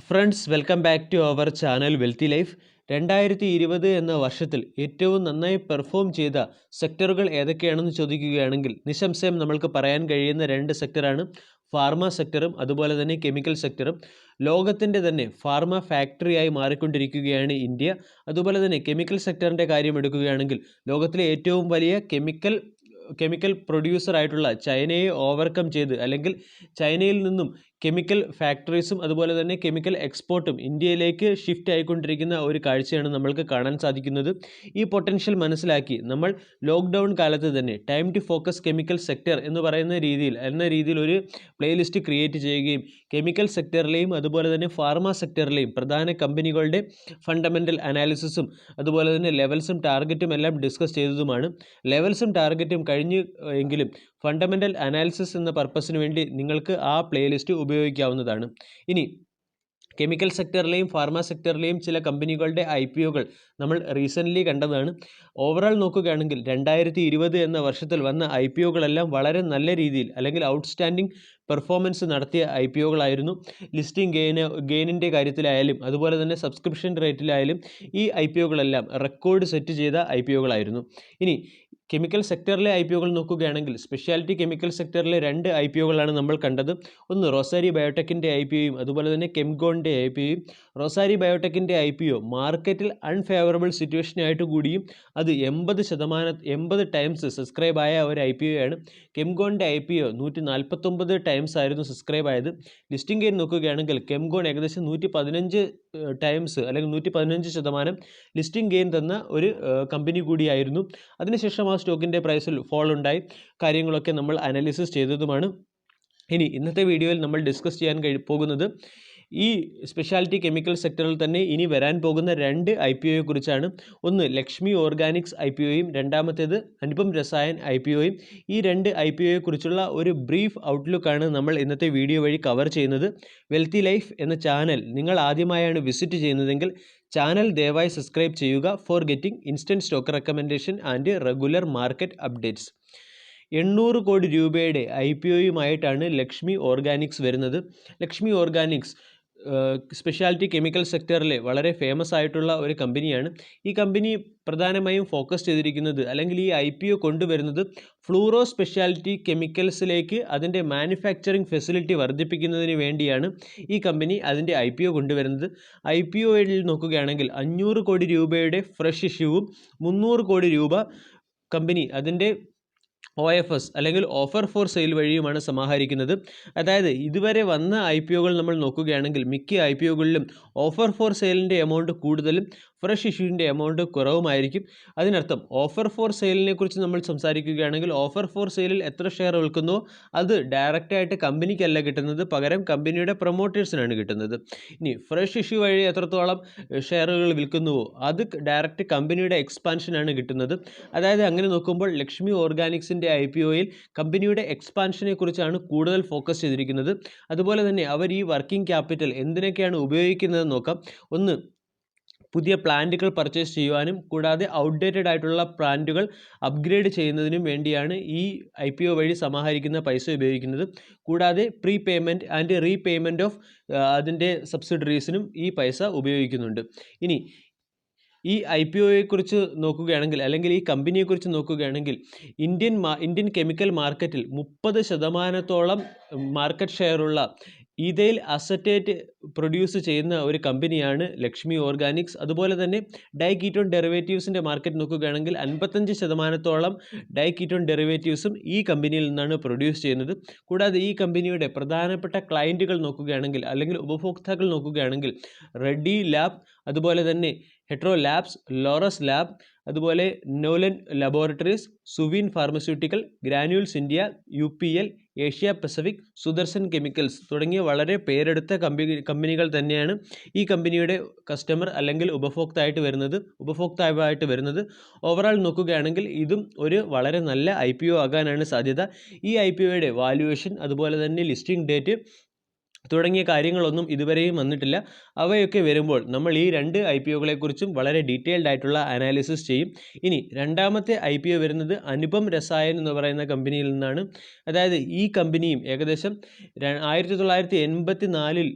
Friends, welcome back to our channel wealthy life. 2020 എന്ന വർഷത്തിൽ ഏറ്റവും നന്നായി പെർഫോം ചെയ്ത സെക്ടറുകൾ ഏതൊക്കെയാണെന്ന് ചോദിക്കുകയാണെങ്കിൽ നിസ്സംശയം നമ്മൾക്ക് പറയാൻ കഴിയുന്ന രണ്ട് സെക്ടറാണ് ഫാർമ സെക്ടറും അതുപോലെ തന്നെ കെമിക്കൽ സെക്ടറും. ലോകത്തിൻ്റെ തന്നെ ഫാർമ ഫാക്ടറിയായി മാറിക്കൊണ്ടിരിക്കുകയാണ് ഇന്ത്യ. അതുപോലെ തന്നെ കെമിക്കൽ സെക്ടറിൻ്റെ കാര്യം എടുക്കുകയാണെങ്കിൽ ലോകത്തിലെ ഏറ്റവും വലിയ കെമിക്കൽ പ്രൊഡ്യൂസർ ആയിട്ടുള്ള ചൈനയെ ഓവർകം ചെയ്ത്, അല്ലെങ്കിൽ ചൈനയിൽ നിന്നും കെമിക്കൽ ഫാക്ടറീസും അതുപോലെ തന്നെ കെമിക്കൽ എക്സ്പോർട്ടും ഇന്ത്യയിലേക്ക് ഷിഫ്റ്റ് ആയിക്കൊണ്ടിരിക്കുന്ന ഒരു കാഴ്ചയാണ് നമ്മൾക്ക് കാണാൻ സാധിക്കുന്നത്. ഈ പൊട്ടൻഷ്യൽ മനസ്സിലാക്കി നമ്മൾ ലോക്ക്ഡൗൺ കാലത്ത് തന്നെ time to focus chemical sector എന്ന് പറയുന്ന രീതിയിൽ ഒരു പ്ലേലിസ്റ്റ് ക്രിയേറ്റ് ചെയ്യുകയും കെമിക്കൽ സെക്ടറിലെയും അതുപോലെ തന്നെ ഫാർമ സെക്ടറിലെയും പ്രധാന കമ്പനികളുടെ ഫണ്ടമെൻ്റൽ അനാലിസിസും അതുപോലെ തന്നെ ലെവൽസും ടാർഗറ്റും എല്ലാം ഡിസ്കസ് ചെയ്തതുമാണ്. ലെവൽസും ടാർഗറ്റും കഴിഞ്ഞ് എങ്കിലും ഫണ്ടമെൻ്റൽ അനാലിസിസ് എന്ന പർപ്പസിന് വേണ്ടി നിങ്ങൾക്ക് ആ പ്ലേലിസ്റ്റ് ഉപയോഗിക്കാവുന്നതാണ്. ഇനി കെമിക്കൽ സെക്ടറിലെയും ഫാർമ സെക്ടറിലെയും ചില കമ്പനികളുടെ IPOകൾ നമ്മൾ റീസെൻ്റ്ലി കണ്ടതാണ്. ഓവറോൾ നോക്കുകയാണെങ്കിൽ 2020 എന്ന വർഷത്തിൽ വന്ന IPOകളെല്ലാം വളരെ നല്ല രീതിയിൽ അല്ലെങ്കിൽ ഔട്ട്സ്റ്റാൻഡിംഗ് പെർഫോമൻസ് നടത്തിയ IPOകളായിരുന്നു. ലിസ്റ്റിംഗ് ഗെയിനിൻ്റെ കാര്യത്തിലായാലും അതുപോലെ തന്നെ സബ്സ്ക്രിപ്ഷൻ റേറ്റിലായാലും ഈ IPOകളെല്ലാം റെക്കോർഡ് സെറ്റ് ചെയ്ത IPOകളായിരുന്നു. ഇനി കെമിക്കൽ സെക്ടറിലെ IPOകൾ നോക്കുകയാണെങ്കിൽ സ്പെഷ്യാലിറ്റി കെമിക്കൽ സെക്ടറിലെ രണ്ട് IPOകളാണ് നമ്മൾ കണ്ടത്. ഒന്ന് റോസാരി ബയോടെക്കിൻ്റെ IPOയും അതുപോലെ തന്നെ കെംഗോണിൻ്റെ IPOയും. റോസാരി ബയോടെക്കിൻ്റെ IPO മാർക്കറ്റിൽ അൺഫേവറബിൾ സിറ്റുവേഷനായിട്ട് കൂടിയും അത് 80 ടൈംസ് സബ്സ്ക്രൈബ് ആയ ഒരു IPOയാണ്. കെംഗോണിൻ്റെ IPO 149 ടൈംസ് ആയിരുന്നു സബ്സ്ക്രൈബ് ആയത്. ലിസ്റ്റിംഗ് ഗെയിൻ നോക്കുകയാണെങ്കിൽ കെംഗോൺ ഏകദേശം 115 ടൈംസ് അല്ലെങ്കിൽ 115% ലിസ്റ്റിംഗ് ഗെയിൻ തന്ന ഒരു കമ്പനി കൂടിയായിരുന്നു. അതിനുശേഷം ആ സ്റ്റോക്കിൻ്റെ പ്രൈസിൽ ഫോൾ ഉണ്ടായി. കാര്യങ്ങളൊക്കെ നമ്മൾ അനാലിസിസ് ചെയ്തതുമാണ്. ഇനി ഇന്നത്തെ വീഡിയോയിൽ നമ്മൾ ഡിസ്കസ് ചെയ്യാൻ പോകുന്നത് ഈ സ്പെഷ്യാലിറ്റി കെമിക്കൽ സെക്ടറിൽ തന്നെ ഇനി വരാൻ പോകുന്ന രണ്ട് IPOയെ കുറിച്ചാണ്. ഒന്ന് ലക്ഷ്മി ഓർഗാനിക്സ് IPOയും രണ്ടാമത്തേത് അനുപം രസായൻ IPOയും. ഈ രണ്ട് IPOയെ കുറിച്ചുള്ള ഒരു ബ്രീഫ് ഔട്ട്ലുക്കാണ് നമ്മൾ ഇന്നത്തെ വീഡിയോ വഴി കവർ ചെയ്യുന്നത്. വെൽത്തി ലൈഫ് എന്ന ചാനൽ നിങ്ങൾ ആദ്യമായാണ് വിസിറ്റ് ചെയ്യുന്നതെങ്കിൽ ചാനൽ ദയവായി സബ്സ്ക്രൈബ് ചെയ്യുക for getting instant stock recommendation and regular market updates. 800 കോടി രൂപയുടെ IPOയുമായിട്ടാണ് ലക്ഷ്മി ഓർഗാനിക്സ് വരുന്നത്. ലക്ഷ്മി ഓർഗാനിക്സ് സ്പെഷ്യാലിറ്റി കെമിക്കൽ സെക്ടറിലെ വളരെ ഫേമസ് ആയിട്ടുള്ള ഒരു കമ്പനിയാണ്. ഈ കമ്പനി പ്രധാനമായും ഫോക്കസ് ചെയ്തിരിക്കുന്നത് അല്ലെങ്കിൽ ഈ IPO കൊണ്ടുവരുന്നത് ഫ്ലൂറോ സ്പെഷ്യാലിറ്റി കെമിക്കൽസിലേക്ക് അതിൻ്റെ മാനുഫാക്ചറിങ് ഫെസിലിറ്റി വർദ്ധിപ്പിക്കുന്നതിന് വേണ്ടിയാണ് ഈ കമ്പനി അതിൻ്റെ IPO കൊണ്ടുവരുന്നത്. IPOയിൽ നോക്കുകയാണെങ്കിൽ 500 കോടി രൂപയുടെ ഫ്രഷ് ഇഷ്യൂവും 300 കോടി രൂപ കമ്പനി അതിൻ്റെ OFS അല്ലെങ്കിൽ ഓഫർ ഫോർ സെയിൽ വഴിയുമാണ് സമാഹരിക്കുന്നത്. അതായത് ഇതുവരെ വന്ന IPOകൾ നമ്മൾ നോക്കുകയാണെങ്കിൽ മിക്ക IPOകളിലും ഓഫർ ഫോർ സെയിലിൻ്റെ എമൗണ്ട് കൂടുതലും ഫ്രഷ് ഇഷ്യൂവിൻ്റെ എമൗണ്ട് കുറവുമായിരിക്കും. അതിനർത്ഥം ഓഫർ ഫോർ സെയിലിനെ കുറിച്ച് നമ്മൾ സംസാരിക്കുകയാണെങ്കിൽ ഓഫർ ഫോർ സെയിലിൽ എത്ര ഷെയർ വിൽക്കുന്നോ അത് ഡയറക്റ്റായിട്ട് കമ്പനിക്കല്ല കിട്ടുന്നത്, പകരം കമ്പനിയുടെ പ്രൊമോട്ടേഴ്സിനാണ് കിട്ടുന്നത്. ഇനി ഫ്രഷ് ഇഷ്യൂ വഴി എത്രത്തോളം ഷെയറുകൾ വിൽക്കുന്നുവോ അത് ഡയറക്റ്റ് കമ്പനിയുടെ എക്സ്പാൻഷനാണ് കിട്ടുന്നത്. അതായത് അങ്ങനെ നോക്കുമ്പോൾ ലക്ഷ്മി ഓർഗാനിക്സിൻ്റെ IPOയിൽ കമ്പനിയുടെ എക്സ്പാൻഷനെ കുറിച്ചാണ് കൂടുതൽ ഫോക്കസ് ചെയ്തിരിക്കുന്നത്. അതുപോലെ തന്നെ അവർ ഈ വർക്കിംഗ് ക്യാപിറ്റൽ എന്തിനൊക്കെയാണ് ഉപയോഗിക്കുന്നതെന്ന് നോക്കാം. ഒന്ന്, പുതിയ പ്ലാന്റുകൾ പർച്ചേസ് ചെയ്യുവാനും കൂടാതെ ഔട്ട്ഡേറ്റഡ് ആയിട്ടുള്ള പ്ലാന്റുകൾ അപ്ഗ്രേഡ് ചെയ്യുന്നതിനും വേണ്ടിയാണ് ഈ IPO വഴി സമാഹരിക്കുന്ന പൈസ ഉപയോഗിക്കുന്നത്. കൂടാതെ pre payment and repayment of അതിൻ്റെ സബ്സിഡറീസിനും ഈ പൈസ ഉപയോഗിക്കുന്നുണ്ട്. ഇനി ഈ IPOയെക്കുറിച്ച് നോക്കുകയാണെങ്കിൽ അല്ലെങ്കിൽ ഈ കമ്പനിയെക്കുറിച്ച് നോക്കുകയാണെങ്കിൽ ഇന്ത്യൻ കെമിക്കൽ മാർക്കറ്റിൽ 30% മാർക്കറ്റ് ഷെയറുള്ള ഈതൈൽ അസറ്റേറ്റ് പ്രൊഡ്യൂസ് ചെയ്യുന്ന ഒരു കമ്പനിയാണ് ലക്ഷ്മി ഓർഗാനിക്സ്. അതുപോലെ തന്നെ ഡൈകീറ്റോൺ ഡെറിവേറ്റീവ്സിൻ്റെ മാർക്കറ്റ് നോക്കുകയാണെങ്കിൽ 55% ഡൈകീറ്റോൺ ഡെറിവേറ്റീവ്സും ഈ കമ്പനിയിൽ നിന്നാണ് പ്രൊഡ്യൂസ് ചെയ്യുന്നത്. കൂടാതെ ഈ കമ്പനിയുടെ പ്രധാനപ്പെട്ട ക്ലയൻറ്റുകൾ നോക്കുകയാണെങ്കിൽ അല്ലെങ്കിൽ ഉപഭോക്താക്കൾ നോക്കുകയാണെങ്കിൽ റെഡ്ഡി ലാബ്, അതുപോലെ തന്നെ ഹെട്രോ ലാബ്സ്, ലോറസ് ലാബ്, അതുപോലെ Nolan laboratories, Suvin pharmaceutical, granules India, UPL, Asia Pacific, Sudarshan chemicals തുടങ്ങിയ വളരെ പേരെടുത്ത കമ്പനികൾ തന്നെയാണ് ഈ കമ്പനിയുടെ കസ്റ്റമർ അല്ലെങ്കിൽ ഉപഭോക്താവായിട്ട് വരുന്നത്. ഓവറോൾ നോക്കുകയാണെങ്കിൽ ഇതും ഒരു വളരെ നല്ല IPO ആകാനാണ് സാധ്യത. ഈ IPOയുടെ വാല്യുവേഷൻ അതുപോലെ തന്നെ ലിസ്റ്റിംഗ് ഡേറ്റ് തുടങ്ങിയ കാര്യങ്ങളൊന്നും ഇതുവരെയും വന്നിട്ടില്ല. അവയൊക്കെ വരുമ്പോൾ നമ്മൾ ഈ രണ്ട് IPOകളെക്കുറിച്ചും വളരെ ഡീറ്റെയിൽഡ് ആയിട്ടുള്ള അനാലിസിസ് ചെയ്യും. ഇനി രണ്ടാമത്തെ IPO വരുന്നത് അനുപം രസായൻ എന്ന് പറയുന്ന കമ്പനിയിൽ നിന്നാണ്. അതായത് ഈ കമ്പനിയും ഏകദേശം 1984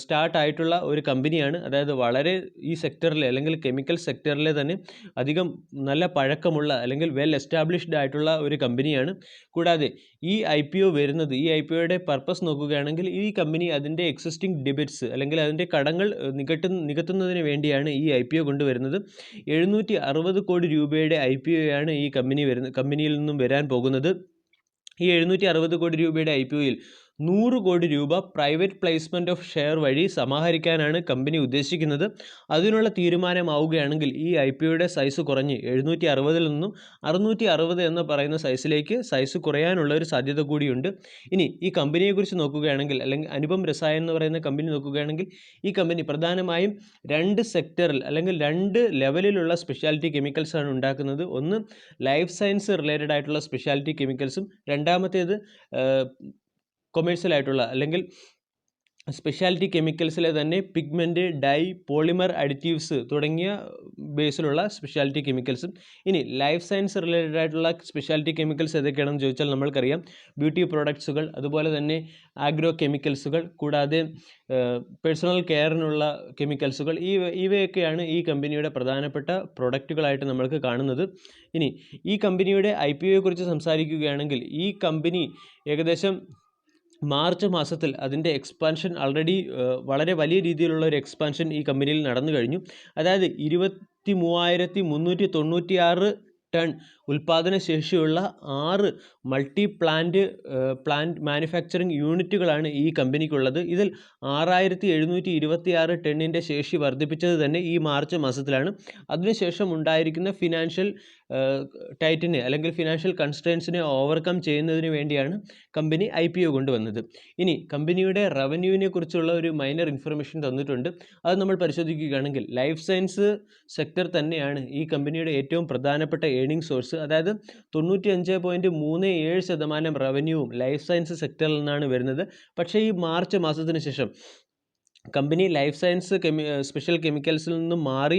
സ്റ്റാർട്ടായിട്ടുള്ള ഒരു കമ്പനിയാണ്. അതായത് വളരെ ഈ സെക്ടറിലെ അല്ലെങ്കിൽ കെമിക്കൽ സെക്ടറിലെ തന്നെ അധികം നല്ല പഴക്കമുള്ള അല്ലെങ്കിൽ വെൽ എസ്റ്റാബ്ലിഷ്ഡ് ആയിട്ടുള്ള ഒരു കമ്പനിയാണ്. കൂടാതെ ഈ IPO വരുന്നത്, ഈ IPOയുടെ പർപ്പസ് നോക്കുകയാണെങ്കിൽ ഈ കമ്പനി അതിൻ്റെ എക്സിസ്റ്റിംഗ് ഡെബിറ്റ്സ് അല്ലെങ്കിൽ അതിൻ്റെ കടങ്ങൾ നികത്തുന്നതിന് വേണ്ടിയാണ് ഈ IPO കൊണ്ടുവരുന്നത്. 760 കോടി രൂപയുടെ IPOയാണ് ഈ കമ്പനിയിൽ നിന്നും വരാൻ പോകുന്നത്. ഈ 760 കോടി രൂപയുടെ IPOയിൽ 100 കോടി രൂപ പ്രൈവറ്റ് പ്ലേസ്മെൻറ്റ് ഓഫ് ഷെയർ വഴി സമാഹരിക്കാനാണ് കമ്പനി ഉദ്ദേശിക്കുന്നത്. അതിനുള്ള തീരുമാനമാവുകയാണെങ്കിൽ ഈ IPOയുടെ സൈസ് കുറഞ്ഞ് 760 നിന്നും 660 എന്ന് പറയുന്ന സൈസിലേക്ക് സൈസ് കുറയാനുള്ള ഒരു സാധ്യത കൂടിയുണ്ട്. ഇനി ഈ കമ്പനിയെക്കുറിച്ച് നോക്കുകയാണെങ്കിൽ, അല്ലെങ്കിൽ അനുപം രസായൻ എന്ന് പറയുന്ന കമ്പനി നോക്കുകയാണെങ്കിൽ, ഈ കമ്പനി പ്രധാനമായും 2 സെക്ടറിൽ അല്ലെങ്കിൽ 2 ലെവലിലുള്ള സ്പെഷ്യാലിറ്റി കെമിക്കൽസാണ് ഉണ്ടാക്കുന്നത്. ഒന്ന് ലൈഫ് സയൻസ് റിലേറ്റഡ് ആയിട്ടുള്ള സ്പെഷ്യാലിറ്റി കെമിക്കൽസും, രണ്ടാമത്തേത് കൊമേഴ്സ്യൽ ആയിട്ടുള്ള അല്ലെങ്കിൽ സ്പെഷ്യാലിറ്റി കെമിക്കൽസിലെ തന്നെ പിഗ്മെൻറ്റ്, ഡൈ, പോളിമർ അഡിറ്റീവ്സ് തുടങ്ങിയ ബേസിലുള്ള സ്പെഷ്യാലിറ്റി കെമിക്കൽസും. ഇനി ലൈഫ് സയൻസ് റിലേറ്റഡ് ആയിട്ടുള്ള സ്പെഷ്യാലിറ്റി കെമിക്കൽസ് ഏതൊക്കെയാണെന്ന് ചോദിച്ചാൽ നമ്മൾക്കറിയാം ബ്യൂട്ടി പ്രോഡക്ട്സുകൾ, അതുപോലെ തന്നെ ആഗ്രോ കെമിക്കൽസുകൾ, കൂടാതെ പേഴ്സണൽ കെയറിനുള്ള കെമിക്കൽസുകൾ. ഇവയൊക്കെയാണ് ഈ കമ്പനിയുടെ പ്രധാനപ്പെട്ട പ്രൊഡക്റ്റുകളായിട്ട് നമ്മൾക്ക് കാണുന്നത്. ഇനി ഈ കമ്പനിയുടെ IPOയെക്കുറിച്ച് സംസാരിക്കുകയാണെങ്കിൽ, ഈ കമ്പനി ഏകദേശം മാർച്ച് മാസത്തിൽ അതിൻ്റെ എക്സ്പാൻഷൻ ആൾറെഡി വളരെ വലിയ രീതിയിലുള്ള ഒരു എക്സ്പാൻഷൻ ഈ കമ്പനിയിൽ നടന്നു കഴിഞ്ഞു. അതായത് 23,396 ടൺ ഉൽപ്പാദന ശേഷിയുള്ള 6 മൾട്ടി പ്ലാന്റ് മാനുഫാക്ചറിങ് യൂണിറ്റുകളാണ് ഈ കമ്പനിക്കുള്ളത്. ഇതിൽ 6,726 ടണ്ണിൻ്റെ ശേഷി വർദ്ധിപ്പിച്ചത് തന്നെ ഈ മാർച്ച് മാസത്തിലാണ്. അതിനുശേഷം ഉണ്ടായിരിക്കുന്ന ഫിനാൻഷ്യൽ ടൈറ്റിനെ അല്ലെങ്കിൽ ഫിനാൻഷ്യൽ കൺസ്ട്രെയിൻസിനെ ഓവർകം ചെയ്യുന്നതിന് വേണ്ടിയാണ് കമ്പനി IPO കൊണ്ടുവന്നത്. ഇനി കമ്പനിയുടെ റവന്യൂവിനെ കുറിച്ചുള്ള ഒരു മൈനർ ഇൻഫർമേഷൻ തന്നിട്ടുണ്ട്. അത് നമ്മൾ പരിശോധിക്കുകയാണെങ്കിൽ ലൈഫ് സയൻസ് സെക്ടർ തന്നെയാണ് ഈ കമ്പനിയുടെ ഏറ്റവും പ്രധാനപ്പെട്ട ഏണിംഗ് സോഴ്സ്. അതായത് 95.37% റവന്യൂവും ലൈഫ് സയൻസ് സെക്ടറിൽ നിന്നാണ് വരുന്നത്. പക്ഷേ ഈ മാർച്ച് മാസത്തിന് ശേഷം കമ്പനി ലൈഫ് സയൻസ് സ്പെഷ്യൽ കെമിക്കൽസിൽ നിന്നും മാറി,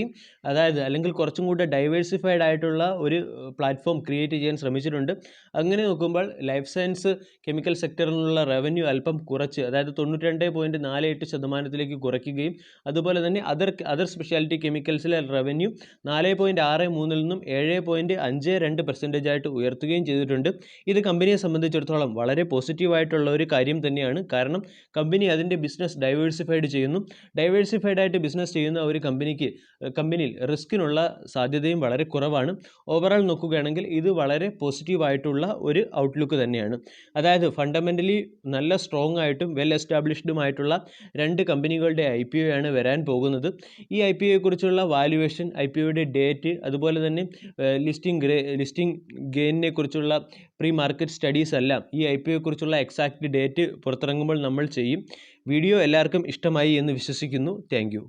അതായത് അല്ലെങ്കിൽ കുറച്ചും കൂടെ ഡൈവേഴ്സിഫൈഡ് ആയിട്ടുള്ള ഒരു പ്ലാറ്റ്ഫോം ക്രിയേറ്റ് ചെയ്യാൻ ശ്രമിച്ചിട്ടുണ്ട്. അങ്ങനെ നോക്കുമ്പോൾ ലൈഫ് സയൻസ് കെമിക്കൽ സെക്ടറിൽ നിന്നുള്ള റവന്യൂ അല്പം കുറച്ച്, അതായത് 92.48% കുറയ്ക്കുകയും, അതുപോലെ തന്നെ അതർ സ്പെഷ്യാലിറ്റി കെമിക്കൽസിലെ റവന്യൂ 4.63 നിന്നും 7.52% ആയിട്ട് ഉയർത്തുകയും ചെയ്തിട്ടുണ്ട്. ഇത് കമ്പനിയെ സംബന്ധിച്ചിടത്തോളം വളരെ പോസിറ്റീവായിട്ടുള്ള ഒരു കാര്യം തന്നെയാണ്. കാരണം കമ്പനി അതിൻ്റെ ബിസിനസ് ഡൈവേഴ്സിഫൈഡ് ചെയ്യുന്നു. ഡൈവേഴ്സിഫൈഡ് ആയിട്ട് ബിസിനസ് ചെയ്യുന്ന ഒരു കമ്പനിയിൽ റിസ്കിനുള്ള സാധ്യതയും വളരെ കുറവാണ്. ഓവറോൾ നോക്കുകയാണെങ്കിൽ ഇത് വളരെ പോസിറ്റീവായിട്ടുള്ള ഒരു ഔട്ട്ലുക്ക് തന്നെയാണ്. അതായത് ഫണ്ടമെൻ്റലി നല്ല സ്ട്രോങ് ആയിട്ടും വെൽ എസ്റ്റാബ്ലിഷ്ഡുമായിട്ടുള്ള 2 കമ്പനികളുടെ IPOയാണ് വരാൻ പോകുന്നത്. ഈ IPOയെക്കുറിച്ചുള്ള വാല്യുവേഷൻ, IPOയുടെ ഡേറ്റ്, അതുപോലെ തന്നെ ലിസ്റ്റിംഗ് ഗെയിനിനെ കുറിച്ചുള്ള പ്രീ മാർക്കറ്റ് സ്റ്റഡീസ് എല്ലാം ഈ IPOയെക്കുറിച്ചുള്ള എക്സാക്റ്റ് ഡേറ്റ് പുറത്തിറങ്ങുമ്പോൾ നമ്മൾ ചെയ്യും. വീഡിയോ എല്ലാവർക്കും ഇഷ്ടമായി എന്ന് വിശ്വസിക്കുന്നു. Thank you.